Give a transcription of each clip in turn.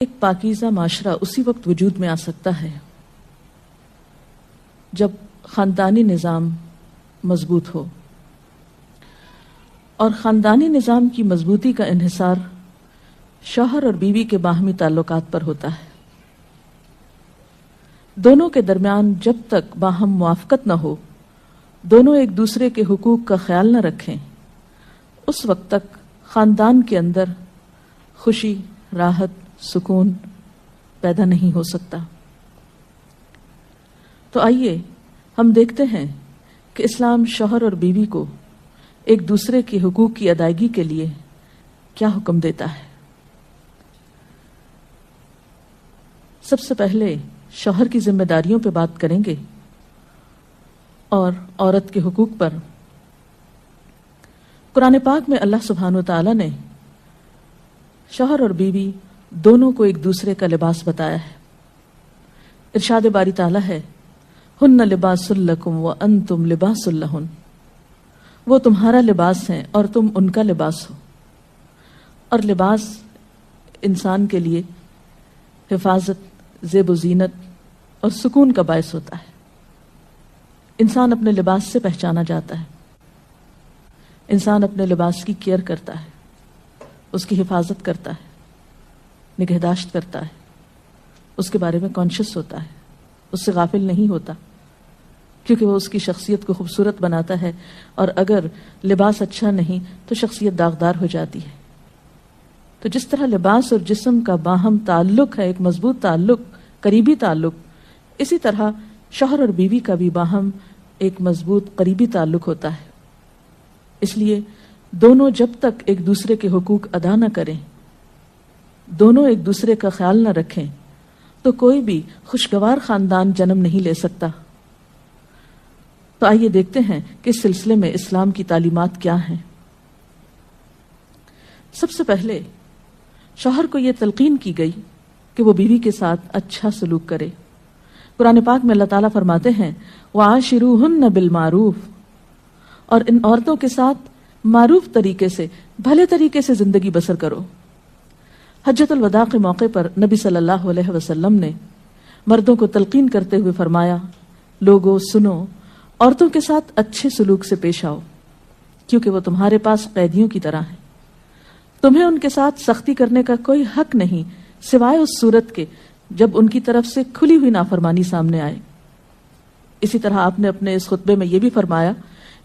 ایک پاکیزہ معاشرہ اسی وقت وجود میں آ سکتا ہے جب خاندانی نظام مضبوط ہو، اور خاندانی نظام کی مضبوطی کا انحصار شوہر اور بیوی کے باہمی تعلقات پر ہوتا ہے۔ دونوں کے درمیان جب تک باہم موافقت نہ ہو، دونوں ایک دوسرے کے حقوق کا خیال نہ رکھیں، اس وقت تک خاندان کے اندر خوشی، راحت، سکون پیدا نہیں ہو سکتا۔ تو آئیے ہم دیکھتے ہیں کہ اسلام شوہر اور بیوی کو ایک دوسرے کے حقوق کی ادائیگی کے لیے کیا حکم دیتا ہے۔ سب سے پہلے شوہر کی ذمہ داریوں پہ بات کریں گے اور عورت کے حقوق پر۔ قرآن پاک میں اللہ سبحانہ و تعالیٰ نے شوہر اور بیوی دونوں کو ایک دوسرے کا لباس بتایا ہے۔ ارشاد باری تعالیٰ ہے، ہن لباس لکم وانتم لباس لہن، وہ تمہارا لباس ہیں اور تم ان کا لباس ہو۔ اور لباس انسان کے لیے حفاظت، زیب و زینت اور سکون کا باعث ہوتا ہے۔ انسان اپنے لباس سے پہچانا جاتا ہے، انسان اپنے لباس کی کیئر کرتا ہے، اس کی حفاظت کرتا ہے، نگہداشت کرتا ہے، اس کے بارے میں کانشیس ہوتا ہے، اس سے غافل نہیں ہوتا، کیونکہ وہ اس کی شخصیت کو خوبصورت بناتا ہے، اور اگر لباس اچھا نہیں تو شخصیت داغدار ہو جاتی ہے۔ تو جس طرح لباس اور جسم کا باہم تعلق ہے، ایک مضبوط تعلق، قریبی تعلق، اسی طرح شوہر اور بیوی کا بھی باہم ایک مضبوط قریبی تعلق ہوتا ہے۔ اس لیے دونوں جب تک ایک دوسرے کے حقوق ادا نہ کریں، دونوں ایک دوسرے کا خیال نہ رکھیں، تو کوئی بھی خوشگوار خاندان جنم نہیں لے سکتا۔ تو آئیے دیکھتے ہیں کہ اس سلسلے میں اسلام کی تعلیمات کیا ہیں۔ سب سے پہلے شوہر کو یہ تلقین کی گئی کہ وہ بیوی کے ساتھ اچھا سلوک کرے۔ قرآن پاک میں اللہ تعالیٰ فرماتے ہیں، وَعَاشِرُوهُنَّ بِالْمَعْرُوفِ، اور ان عورتوں کے ساتھ معروف طریقے سے، بھلے طریقے سے زندگی بسر کرو۔ حجۃ الوداع کے موقع پر نبی صلی اللہ علیہ وسلم نے مردوں کو تلقین کرتے ہوئے فرمایا، لوگو سنو، عورتوں کے ساتھ اچھے سلوک سے پیش آؤ، کیونکہ وہ تمہارے پاس قیدیوں کی طرح ہیں۔ تمہیں ان کے ساتھ سختی کرنے کا کوئی حق نہیں، سوائے اس صورت کے جب ان کی طرف سے کھلی ہوئی نافرمانی سامنے آئے۔ اسی طرح آپ نے اپنے اس خطبے میں یہ بھی فرمایا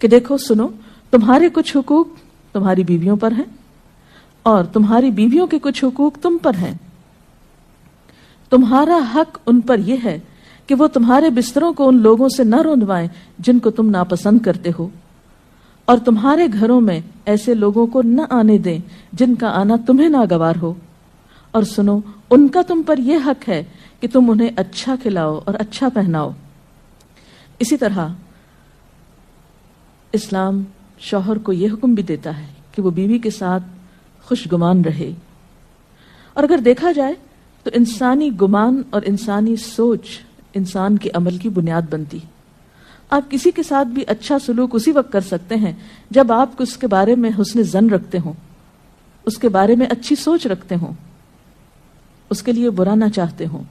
کہ دیکھو سنو، تمہارے کچھ حقوق تمہاری بیویوں پر ہیں، اور تمہاری بیویوں کے کچھ حقوق تم پر ہیں۔ تمہارا حق ان پر یہ ہے کہ وہ تمہارے بستروں کو ان لوگوں سے نہ روندوائیں جن کو تم ناپسند کرتے ہو، اور تمہارے گھروں میں ایسے لوگوں کو نہ آنے دیں جن کا آنا تمہیں ناگوار ہو، اور سنو، ان کا تم پر یہ حق ہے کہ تم انہیں اچھا کھلاؤ اور اچھا پہناؤ۔ اسی طرح اسلام شوہر کو یہ حکم بھی دیتا ہے کہ وہ بیوی کے ساتھ خوشگمان رہے۔ اور اگر دیکھا جائے تو انسانی گمان اور انسانی سوچ انسان کے عمل کی بنیاد بنتی۔ آپ کسی کے ساتھ بھی اچھا سلوک اسی وقت کر سکتے ہیں جب آپ اس کے بارے میں حسن ظن رکھتے ہوں، اس کے بارے میں اچھی سوچ رکھتے ہوں، اس کے لیے برا نہ چاہتے ہوں۔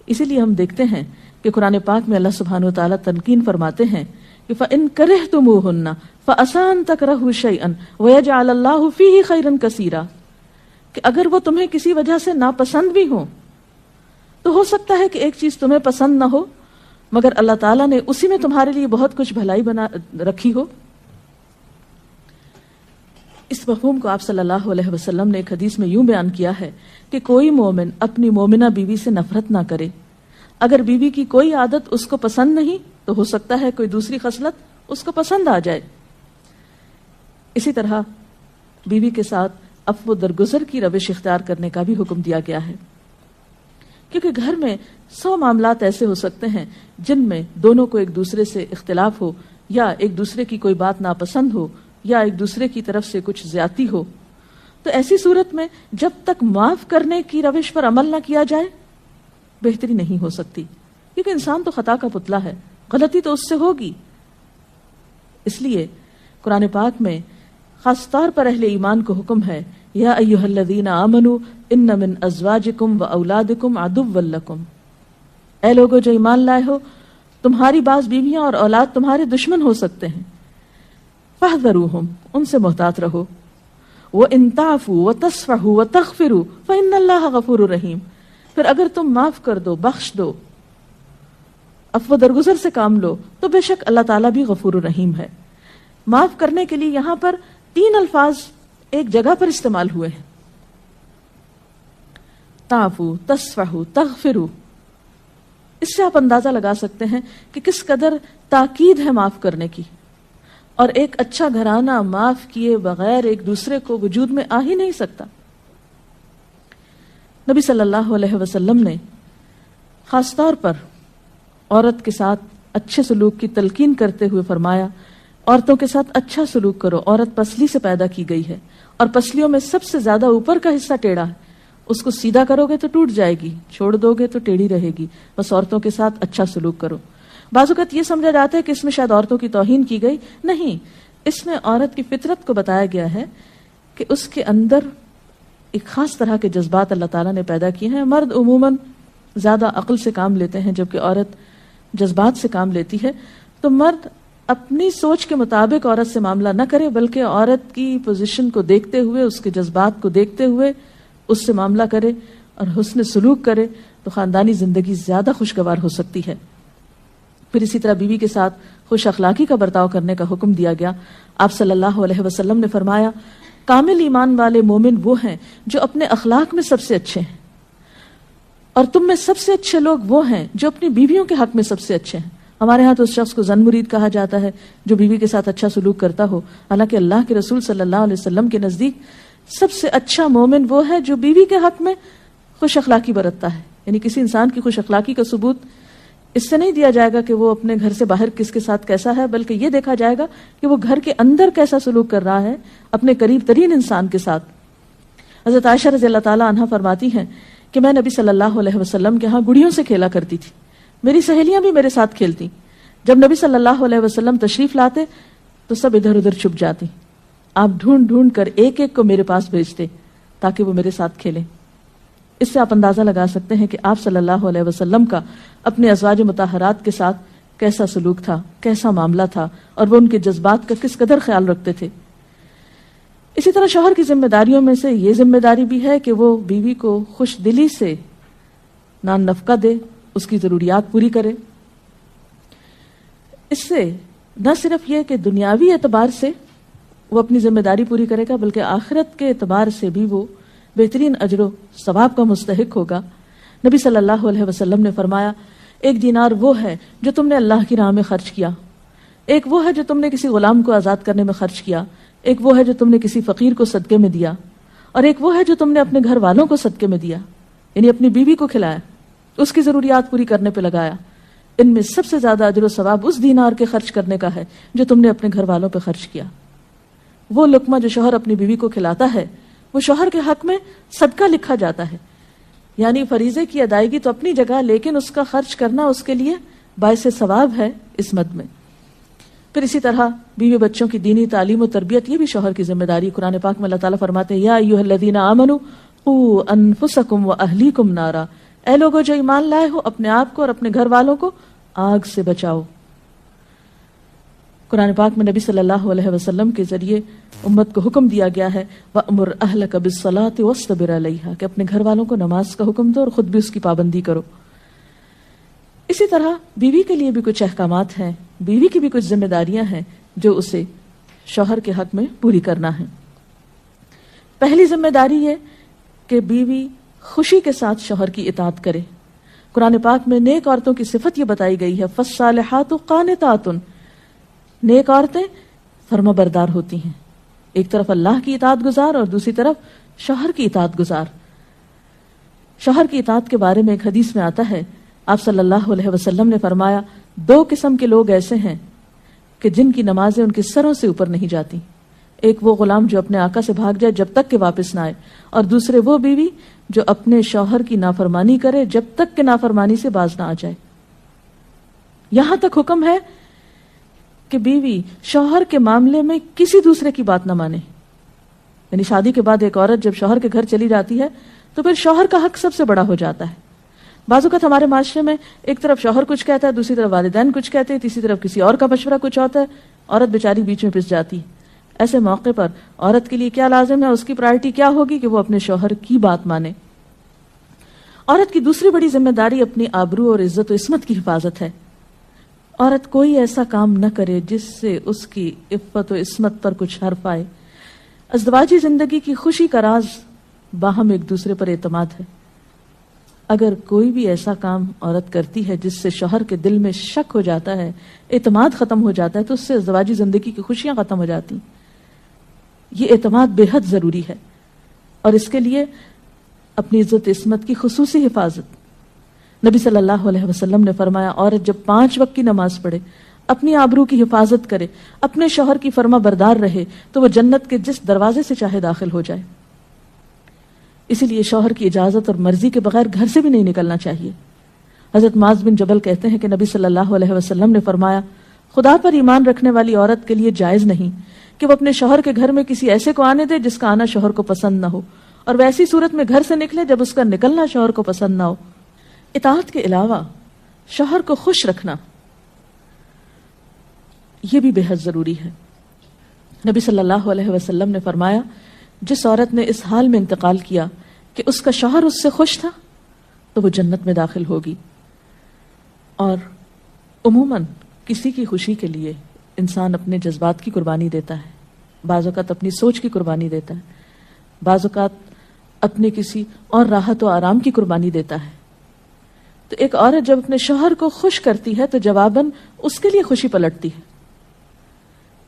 اسی لیے ہم دیکھتے ہیں کہ قرآن پاک میں اللہ سبحانہ و تعالیٰ تلقین فرماتے ہیں کہ فَإِن كَرِهْتُمُوهُنَّ فَعَسَىٰ أَن تَكْرَهُوا شَيْئًا وَيَجْعَلَ اللَّهُ فِيهِ خَيْرًا كَثِيرًا، کہ اگر وہ تمہیں کسی وجہ سے ناپسند بھی ہوں تو ہو سکتا ہے کہ ایک چیز تمہیں پسند نہ ہو، مگر اللہ تعالیٰ نے اسی میں تمہارے لیے بہت کچھ بھلائی بنا رکھی ہو۔ اس مفہوم کو آپ صلی اللہ علیہ وسلم نے ایک حدیث میں یوں بیان کیا ہے کہ کوئی مومن اپنی مومنہ بیوی سے نفرت نہ کرے۔ اگر بیوی کی کوئی عادت اس کو پسند نہیں تو ہو سکتا ہے کوئی دوسری خصلت اس کو پسند آ جائے۔ اسی طرح بیوی کے ساتھ عفو درگزر کی روش اختیار کرنے کا بھی حکم دیا گیا ہے، کیونکہ گھر میں 100 معاملات ایسے ہو سکتے ہیں جن میں دونوں کو ایک دوسرے سے اختلاف ہو، یا ایک دوسرے کی کوئی بات ناپسند ہو، یا ایک دوسرے کی طرف سے کچھ زیادتی ہو۔ تو ایسی صورت میں جب تک معاف کرنے کی روش پر عمل نہ کیا جائے بہتری نہیں ہو سکتی، کیونکہ انسان تو خطا کا پتلا ہے، غلطی تو اس سے ہوگی۔ اس لیے قرآن پاک میں خاص طور پر اہل ایمان کو حکم ہے یا ایھا الذین آمنوا ان من ازواجکم واولادکم عدوا لکم، اے لوگو جو ایمان لائے ہو، تمہاری بعض بیویاں اور اولاد تمہارے دشمن ہو سکتے ہیں، فاحذروہم، ان سے محتاط رہو، وَإِن تَعْفُوا وَتَصْفَحُوا وَتَغْفِرُوا فَإِنَّ اللَّهَ غَفُورٌ رَحِيمٌ، پھر اگر تم معاف کر دو، بخش دو، عفو درگزر سے کام لو، تو بے شک اللہ تعالیٰ بھی غفور الرحیم ہے۔ معاف کرنے کے لیے یہاں پر 3 الفاظ ایک جگہ پر استعمال ہوئے ہیں، تعفو، تصفحو، تغفرو۔ اس سے آپ اندازہ لگا سکتے ہیں کہ کس قدر تاکید ہے معاف کرنے کی، اور ایک اچھا گھرانہ معاف کیے بغیر ایک دوسرے کو وجود میں آ ہی نہیں سکتا۔ نبی صلی اللہ علیہ وسلم نے خاص طور پر عورت کے ساتھ اچھے سلوک کی تلقین کرتے ہوئے فرمایا، عورتوں کے ساتھ اچھا سلوک کرو، عورت پسلی سے پیدا کی گئی ہے، اور پسلیوں میں سب سے زیادہ اوپر کا حصہ ٹیڑھا ہے، اس کو سیدھا کرو گے تو ٹوٹ جائے گی، چھوڑ دو گے تو ٹیڑھی رہے گی، بس عورتوں کے ساتھ اچھا سلوک کرو۔ بعض اوقات یہ سمجھا جاتا ہے کہ اس میں شاید عورتوں کی توہین کی گئی، نہیں، اس میں عورت کی فطرت کو بتایا گیا ہے کہ اس کے اندر ایک خاص طرح کے جذبات اللہ تعالیٰ نے پیدا کیے ہیں۔ مرد عموماً زیادہ عقل سے کام لیتے ہیں جبکہ عورت جذبات سے کام لیتی ہے، تو مرد اپنی سوچ کے مطابق عورت سے معاملہ نہ کرے، بلکہ عورت کی پوزیشن کو دیکھتے ہوئے، اس کے جذبات کو دیکھتے ہوئے اس سے معاملہ کرے اور حسن سلوک کرے، تو خاندانی زندگی زیادہ خوشگوار ہو سکتی ہے۔ پھر اسی طرح بیوی کے ساتھ خوش اخلاقی کا برتاؤ کرنے کا حکم دیا گیا۔ آپ صلی اللہ علیہ وسلم نے فرمایا، کامل ایمان والے مومن وہ ہیں جو اپنے اخلاق میں سب سے اچھے ہیں، اور تم میں سب سے اچھے لوگ وہ ہیں جو اپنی بیویوں کے حق میں سب سے اچھے ہیں۔ ہمارے ہاں تو اس شخص کو زن مرید کہا جاتا ہے جو بیوی کے ساتھ اچھا سلوک کرتا ہو، حالانکہ اللہ کے رسول صلی اللہ علیہ وسلم کے نزدیک سب سے اچھا مومن وہ ہے جو بیوی کے حق میں خوش اخلاقی برتتا ہے۔ یعنی کسی انسان کی خوش اخلاقی کا ثبوت اس سے نہیں دیا جائے گا کہ وہ اپنے گھر سے باہر کس کے ساتھ کیسا ہے، بلکہ یہ دیکھا جائے گا کہ وہ گھر کے اندر کیسا سلوک کر رہا ہے اپنے قریب ترین انسان کے ساتھ۔ حضرت عائشہ رضی اللہ تعالی عنہا فرماتی ہیں کہ میں نبی صلی اللہ علیہ وسلم کے ہاں گڑیوں سے کھیلا کرتی تھی، میری سہیلیاں بھی میرے ساتھ کھیلتی، جب نبی صلی اللہ علیہ وسلم تشریف لاتے تو سب ادھر ادھر چھپ جاتی، آپ ڈھونڈ ڈھونڈ کر ایک ایک کو میرے پاس بھیجتے تاکہ وہ میرے ساتھ کھیلیں۔ اس سے آپ اندازہ لگا سکتے ہیں کہ آپ صلی اللہ علیہ وسلم کا اپنے ازواج مطہرات کے ساتھ کیسا سلوک تھا، کیسا معاملہ تھا، اور وہ ان کے جذبات کا کس قدر خیال رکھتے تھے۔ اسی طرح شوہر کی ذمہ داریوں میں سے یہ ذمہ داری بھی ہے کہ وہ بیوی کو خوش دلی سے نان نفقہ دے، اس کی ضروریات پوری کرے۔ اس سے نہ صرف یہ کہ دنیاوی اعتبار سے وہ اپنی ذمہ داری پوری کرے گا، بلکہ آخرت کے اعتبار سے بھی وہ بہترین اجر و ثواب کا مستحق ہوگا۔ نبی صلی اللہ علیہ وسلم نے فرمایا، ایک دینار وہ ہے جو تم نے اللہ کی راہ میں خرچ کیا، ایک وہ ہے جو تم نے کسی غلام کو آزاد کرنے میں خرچ کیا، ایک وہ ہے جو تم نے کسی فقیر کو صدقے میں دیا، اور ایک وہ ہے جو تم نے اپنے گھر والوں کو صدقے میں دیا، یعنی اپنی بیوی کو کھلایا، اس کی ضروریات پوری کرنے پہ لگایا۔ ان میں سب سے زیادہ اجر و ثواب اس دینار کے خرچ کرنے کا ہے جو تم نے اپنے گھر والوں پہ خرچ کیا۔ وہ لقمہ جو شوہر اپنی بیوی کو کھلاتا ہے وہ شوہر کے حق میں صدقہ لکھا جاتا ہے، یعنی فریضے کی ادائیگی تو اپنی جگہ، لیکن اس کا خرچ کرنا اس کے لیے باعث ثواب ہے اس مد میں۔ پھر اسی طرح بیوی بچوں کی دینی تعلیم و تربیت، یہ بھی شوہر کی ذمہ داری۔ قرآن پاک میں اللہ تعالیٰ فرماتے ہیں، یا ایھا الذین آمنوا قوا انفسکم واہلیکم نارا، اے لوگو جو ایمان لائے ہو، اپنے آپ کو اور اپنے گھر والوں کو آگ سے بچاؤ۔ قرآن پاک میں نبی صلی اللہ علیہ وسلم کے ذریعے امت کو حکم دیا گیا ہے، وَأْمُرْ أَهْلَكَ بِالصَّلَاةِ وَاصْطَبِرْ عَلَيْهَا، کہ اپنے گھر والوں کو نماز کا حکم دو اور خود بھی اس کی پابندی کرو۔ اسی طرح بیوی کے لیے بھی کچھ احکامات ہیں، بیوی کی بھی کچھ ذمہ داریاں ہیں جو اسے شوہر کے حق میں پوری کرنا ہے۔ پہلی ذمہ داری یہ کہ بیوی خوشی کے ساتھ شوہر کی اطاعت کرے۔ قرآن پاک میں نیک عورتوں کی صفت یہ بتائی گئی ہے، فَالصَّالِحَاتُ قَانِتَاتٌ، نیک عورتیں فرما بردار ہوتی ہیں، ایک طرف اللہ کی اطاعت گزار اور دوسری طرف شوہر کی اطاعت گزار۔ شوہر کی اطاعت کے بارے میں ایک حدیث میں آتا ہے، آپ صلی اللہ علیہ وسلم نے فرمایا، 2 قسم کے لوگ ایسے ہیں کہ جن کی نمازیں ان کے سروں سے اوپر نہیں جاتی، ایک وہ غلام جو اپنے آقا سے بھاگ جائے جب تک کہ واپس نہ آئے، اور دوسرے وہ بیوی جو اپنے شوہر کی نافرمانی کرے جب تک کہ نافرمانی سے باز نہ آ جائے۔ یہاں تک حکم ہے کہ بیوی شوہر کے معاملے میں کسی دوسرے کی بات نہ مانے، یعنی شادی کے بعد ایک عورت جب شوہر کے گھر چلی جاتی ہے تو پھر شوہر کا حق سب سے بڑا ہو جاتا ہے. بعض اوقات ہمارے معاشرے میں ایک طرف شوہر کچھ کہتا ہے, دوسری طرف والدین کچھ کہتے ہیں, تیسری طرف کسی اور کا مشورہ کچھ ہوتا ہے, عورت بیچاری بیچ میں پھنس جاتی ہے. ایسے موقع پر عورت کے لیے کیا لازم ہے, اس کی پرائرٹی کیا ہوگی کہ وہ اپنے شوہر کی بات مانے. عورت کی دوسری بڑی ذمہ داری اپنی آبرو اور عزت و عصمت کی حفاظت ہے. عورت کوئی ایسا کام نہ کرے جس سے اس کی عفت و عصمت پر کچھ حرف آئے. ازدواجی زندگی کی خوشی کا راز باہم ایک دوسرے پر اعتماد ہے. اگر کوئی بھی ایسا کام عورت کرتی ہے جس سے شوہر کے دل میں شک ہو جاتا ہے, اعتماد ختم ہو جاتا ہے, تو اس سے ازدواجی زندگی کی خوشیاں ختم ہو جاتی. یہ اعتماد بے حد ضروری ہے, اور اس کے لیے اپنی عزت عصمت کی خصوصی حفاظت. نبی صلی اللہ علیہ وسلم نے فرمایا, عورت جب 5 وقت کی نماز پڑھے, اپنی آبرو کی حفاظت کرے, اپنے شوہر کی فرما بردار رہے, تو وہ جنت کے جس دروازے سے چاہے داخل ہو جائے. اسی لیے شوہر کی اجازت اور مرضی کے بغیر گھر سے بھی نہیں نکلنا چاہیے. حضرت معاذ بن جبل کہتے ہیں کہ نبی صلی اللہ علیہ وسلم نے فرمایا, خدا پر ایمان رکھنے والی عورت کے لیے جائز نہیں کہ وہ اپنے شوہر کے گھر میں کسی ایسے کو آنے دے جس کا آنا شوہر کو پسند نہ ہو, اور ویسی صورت میں گھر سے نکلے جب اس کا نکلنا شوہر کو پسند نہ ہو. اطاعت کے علاوہ شوہر کو خوش رکھنا یہ بھی بے حد ضروری ہے. نبی صلی اللہ علیہ وسلم نے فرمایا, جس عورت نے اس حال میں انتقال کیا کہ اس کا شوہر اس سے خوش تھا تو وہ جنت میں داخل ہوگی. اور عموماً کسی کی خوشی کے لیے انسان اپنے جذبات کی قربانی دیتا ہے, بعض اوقات اپنی سوچ کی قربانی دیتا ہے, بعض اوقات اپنے کسی اور راحت و آرام کی قربانی دیتا ہے. تو ایک عورت جب اپنے شوہر کو خوش کرتی ہے تو جواباً اس کے لیے خوشی پلٹتی ہے.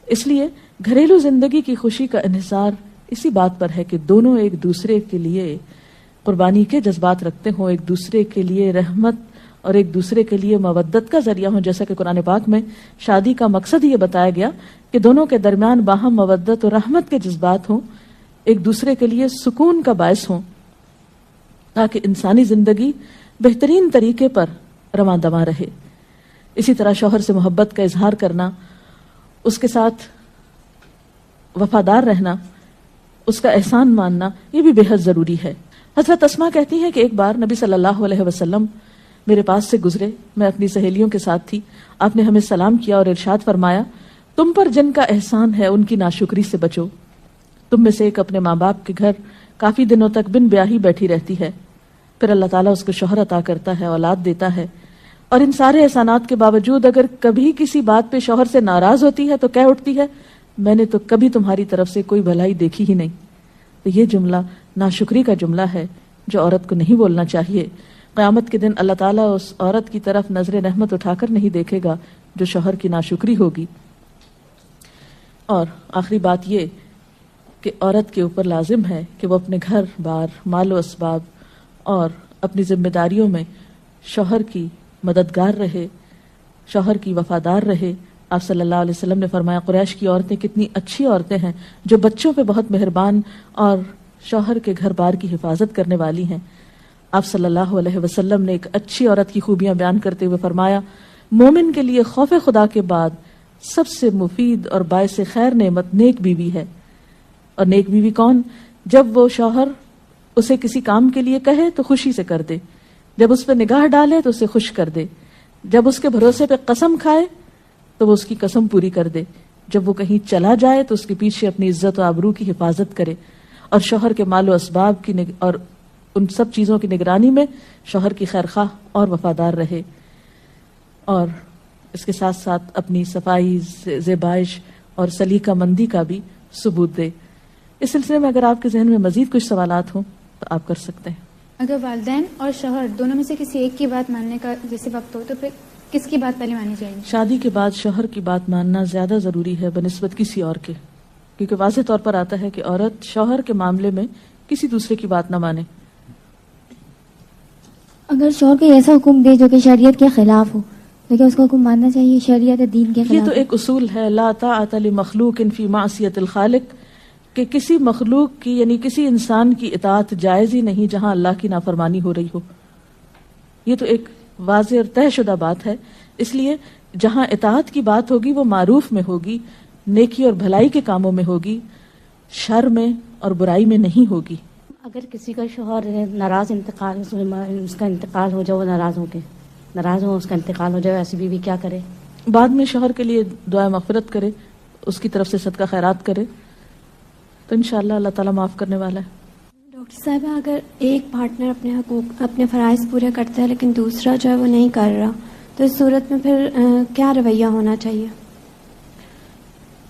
اس لیے گھریلو زندگی کی خوشی کا انحصار اسی بات پر ہے کہ دونوں ایک دوسرے کے لیے قربانی کے جذبات رکھتے ہوں, ایک دوسرے کے لیے رحمت اور ایک دوسرے کے لیے مودت کا ذریعہ ہوں. جیسا کہ قرآن پاک میں شادی کا مقصد یہ بتایا گیا کہ دونوں کے درمیان باہم مودت اور رحمت کے جذبات ہوں, ایک دوسرے کے لیے سکون کا باعث ہوں, تاکہ انسانی زندگی بہترین طریقے پر رواں دواں رہے. اسی طرح شوہر سے محبت کا اظہار کرنا, اس کے ساتھ وفادار رہنا, اس کا احسان ماننا, یہ بھی بے حد ضروری ہے. حضرت اسماء کہتی ہیں کہ ایک بار نبی صلی اللہ علیہ وسلم میرے پاس سے گزرے, میں اپنی سہیلیوں کے ساتھ تھی. آپ نے ہمیں سلام کیا اور ارشاد فرمایا, تم پر جن کا احسان ہے ان کی ناشکری سے بچو. تم میں سے ایک اپنے ماں باپ کے گھر کافی دنوں تک بن بیاہی بیٹھی رہتی ہے, پھر اللہ تعالیٰ اس کو شوہر عطا کرتا ہے, اولاد دیتا ہے, اور ان سارے احسانات کے باوجود اگر کبھی کسی بات پہ شوہر سے ناراض ہوتی ہے تو کہہ اٹھتی ہے, میں نے تو کبھی تمہاری طرف سے کوئی بھلائی دیکھی ہی نہیں. تو یہ جملہ ناشکری کا جملہ ہے جو عورت کو نہیں بولنا چاہیے. قیامت کے دن اللہ تعالیٰ اس عورت کی طرف نظر رحمت اٹھا کر نہیں دیکھے گا جو شوہر کی ناشکری ہوگی. اور آخری بات یہ کہ عورت کے اوپر لازم ہے کہ وہ اپنے گھر بار, مال و اسباب اور اپنی ذمہ داریوں میں شوہر کی مددگار رہے, شوہر کی وفادار رہے. آپ صلی اللہ علیہ وسلم نے فرمایا, قریش کی عورتیں کتنی اچھی عورتیں ہیں جو بچوں پہ بہت مہربان اور شوہر کے گھر بار کی حفاظت کرنے والی ہیں. آپ صلی اللہ علیہ وسلم نے ایک اچھی عورت کی خوبیاں بیان کرتے ہوئے فرمایا, مومن کے لیے خوف خدا کے بعد سب سے مفید اور باعث خیر نعمت نیک بیوی ہے. اور نیک بیوی کون؟ جب وہ شوہر اسے کسی کام کے لیے کہے تو خوشی سے کر دے, جب اس پہ نگاہ ڈالے تو اسے خوش کر دے, جب اس کے بھروسے پہ قسم کھائے تو وہ اس کی قسم پوری کر دے, جب وہ کہیں چلا جائے تو اس کے پیچھے اپنی عزت و آبرو کی حفاظت کرے, اور شوہر کے مال و اسباب کی اور ان سب چیزوں کی نگرانی میں شوہر کی خیرخواہ اور وفادار رہے, اور اس کے ساتھ ساتھ اپنی صفائی, زیبائش اور سلیقہ مندی کا بھی ثبوت دے. اس سلسلے میں اگر آپ کے ذہن میں مزید کچھ سوالات ہوں تو آپ کر سکتے ہیں. اگر والدین اور شوہر دونوں میں سے کسی ایک کی بات ماننے کا جیسے وقت ہو تو پھر کس کی بات پہلے مانی چاہیے؟ شادی کے بعد شوہر کی بات ماننا زیادہ ضروری ہے بنسبت کسی اور کے, کیونکہ واضح طور پر آتا ہے کہ عورت شوہر کے معاملے میں کسی دوسرے کی بات نہ مانے. اگر شوہر کوئی ایسا حکم دے جو کہ شریعت کے خلاف ہو تو کیا اس کا حکم ماننا چاہیے؟ شریعت دین کے خلاف. یہ تو ایک اصول ہے, لا طاعۃ لمخلوق فی معصیۃ الخالق, کہ کسی مخلوق کی یعنی کسی انسان کی اطاعت جائز ہی نہیں جہاں اللہ کی نافرمانی ہو رہی ہو. یہ تو ایک واضح اور طے شدہ بات ہے. اس لیے جہاں اطاعت کی بات ہوگی وہ معروف میں ہوگی, نیکی اور بھلائی کے کاموں میں ہوگی, شر میں اور برائی میں نہیں ہوگی. اگر کسی کا شوہر ناراض انتقال اس کا انتقال ہو جائے، وہ ناراض ہو اس کا انتقال ہو جائے، ایسی بیوی کیا کرے؟ بعد میں شوہر کے لیے دعا مغفرت کرے، اس کی طرف سے صدقہ خیرات کرے، تو انشاءاللہ اللہ تعالیٰ معاف کرنے والا ہے. ڈاکٹر صاحبہ، اگر ایک پارٹنر اپنے حقوق اپنے فرائض پورے کرتا ہے لیکن دوسرا جو ہے وہ نہیں کر رہا، تو اس صورت میں پھر کیا رویہ ہونا چاہیے؟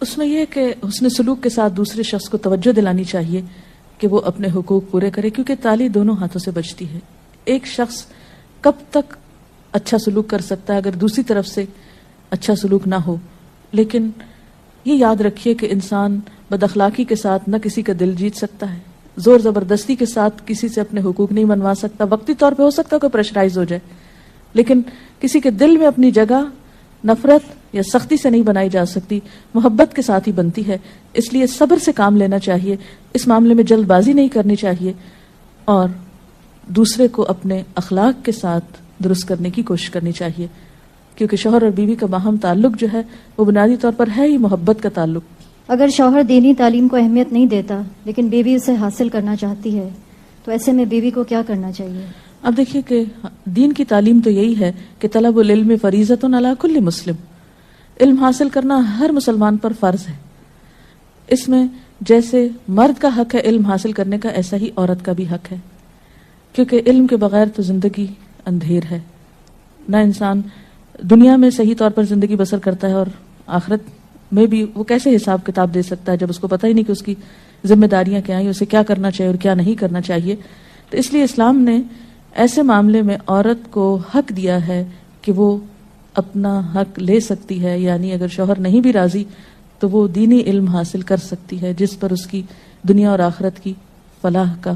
اس میں یہ ہے کہ حسن سلوک کے ساتھ دوسرے شخص کو توجہ دلانی چاہیے کہ وہ اپنے حقوق پورے کرے، کیونکہ تالی دونوں ہاتھوں سے بجتی ہے. ایک شخص کب تک اچھا سلوک کر سکتا ہے اگر دوسری طرف سے اچھا سلوک نہ ہو؟ لیکن یہ یاد رکھیے کہ انسان بد اخلاقی کے ساتھ نہ کسی کا دل جیت سکتا ہے، زور زبردستی کے ساتھ کسی سے اپنے حقوق نہیں منوا سکتا. وقتی طور پہ ہو سکتا ہے کہ پریشرائز ہو جائے، لیکن کسی کے دل میں اپنی جگہ نفرت یا سختی سے نہیں بنائی جا سکتی، محبت کے ساتھ ہی بنتی ہے. اس لیے صبر سے کام لینا چاہیے، اس معاملے میں جلد بازی نہیں کرنی چاہیے، اور دوسرے کو اپنے اخلاق کے ساتھ درست کرنے کی کوشش کرنی چاہیے، کیونکہ شوہر اور بیوی کا باہم تعلق جو ہے وہ بنیادی طور پر ہے ہی محبت کا تعلق. اگر شوہر دینی تعلیم کو اہمیت نہیں دیتا لیکن بیوی اسے حاصل کرنا چاہتی ہے، تو ایسے میں بیوی کو کیا کرنا چاہیے؟ اب دیکھیے کہ دین کی تعلیم تو یہی ہے کہ طلب العلم فریضۃ علی کل مسلم، علم حاصل کرنا ہر مسلمان پر فرض ہے. اس میں جیسے مرد کا حق ہے علم حاصل کرنے کا، ایسا ہی عورت کا بھی حق ہے، کیونکہ علم کے بغیر تو زندگی اندھیر ہے. نہ انسان دنیا میں صحیح طور پر زندگی بسر کرتا ہے، اور آخرت میں بھی وہ کیسے حساب کتاب دے سکتا ہے جب اس کو پتہ ہی نہیں کہ اس کی ذمہ داریاں کیا ہیں، اسے کیا کرنا چاہیے اور کیا نہیں کرنا چاہیے. تو اس لیے اسلام نے ایسے معاملے میں عورت کو حق دیا ہے کہ وہ اپنا حق لے سکتی ہے، یعنی اگر شوہر نہیں بھی راضی تو وہ دینی علم حاصل کر سکتی ہے جس پر اس کی دنیا اور آخرت کی فلاح کا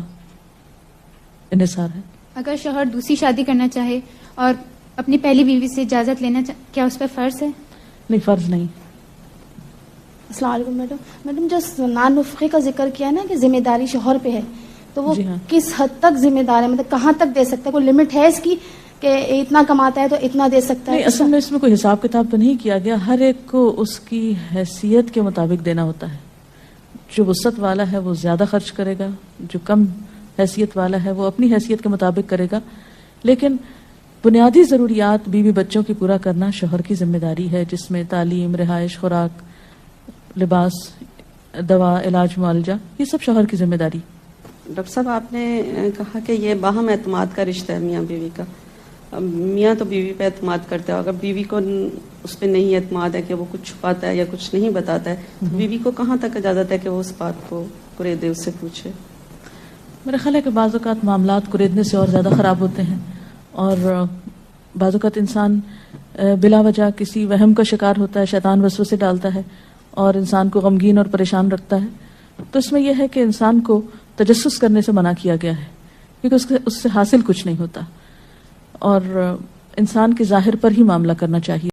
انحصار ہے. اگر شوہر دوسری شادی کرنا چاہے اور اپنی پہلی بیوی سے اجازت لینا کیا اس پہ فرض ہے؟ نہیں، فرض نہیں. السلام علیکم میڈم جو سنان نفقے کا ذکر کیا نا کہ ذمہ داری شوہر پہ ہے، تو وہ جی ہاں. کس حد تک ذمہ دار ہے، مطلب کہاں تک دے سکتا ہے؟ کوئی لمٹ ہے اس کی کہ اتنا کماتا ہے تو اتنا دے سکتا ہے؟ نہیں، اصل میں اس میں کوئی حساب کتاب تو نہیں کیا گیا، ہر ایک کو اس کی حیثیت کے مطابق دینا ہوتا ہے. جو وسعت والا ہے وہ زیادہ خرچ کرے گا، جو کم حیثیت والا ہے وہ اپنی حیثیت کے مطابق کرے گا. لیکن بنیادی ضروریات بیوی بچوں کی پورا کرنا شوہر کی ذمہ داری ہے، جس میں تعلیم، رہائش، خوراک، لباس، دوا، علاج، معالجہ، یہ سب شوہر کی ذمہ داری. ڈاکٹر صاحب، آپ نے کہا کہ یہ باہم اعتماد کا رشتہ ہے میاں بیوی کا. میاں تو بیوی پہ اعتماد کرتے ہیں، اگر بیوی کو اس پہ نہیں اعتماد ہے کہ وہ کچھ چھپاتا ہے یا کچھ نہیں بتاتا ہے، تو بیوی کو کہاں تک اجازت ہے کہ وہ اس بات کو قریدے، اس سے پوچھے؟ میرا خیال ہے کہ بعض اوقات معاملات قریدنے سے اور زیادہ خراب ہوتے ہیں، اور بعض اوقات انسان بلا وجہ کسی وہم کا شکار ہوتا ہے، شیطان وسوسے ڈالتا ہے اور انسان کو غمگین اور پریشان رکھتا ہے. تو اس میں یہ ہے کہ انسان کو تجسس کرنے سے منع کیا گیا ہے، کیونکہ اس سے حاصل کچھ نہیں ہوتا، اور انسان کے ظاہر پر ہی معاملہ کرنا چاہیے.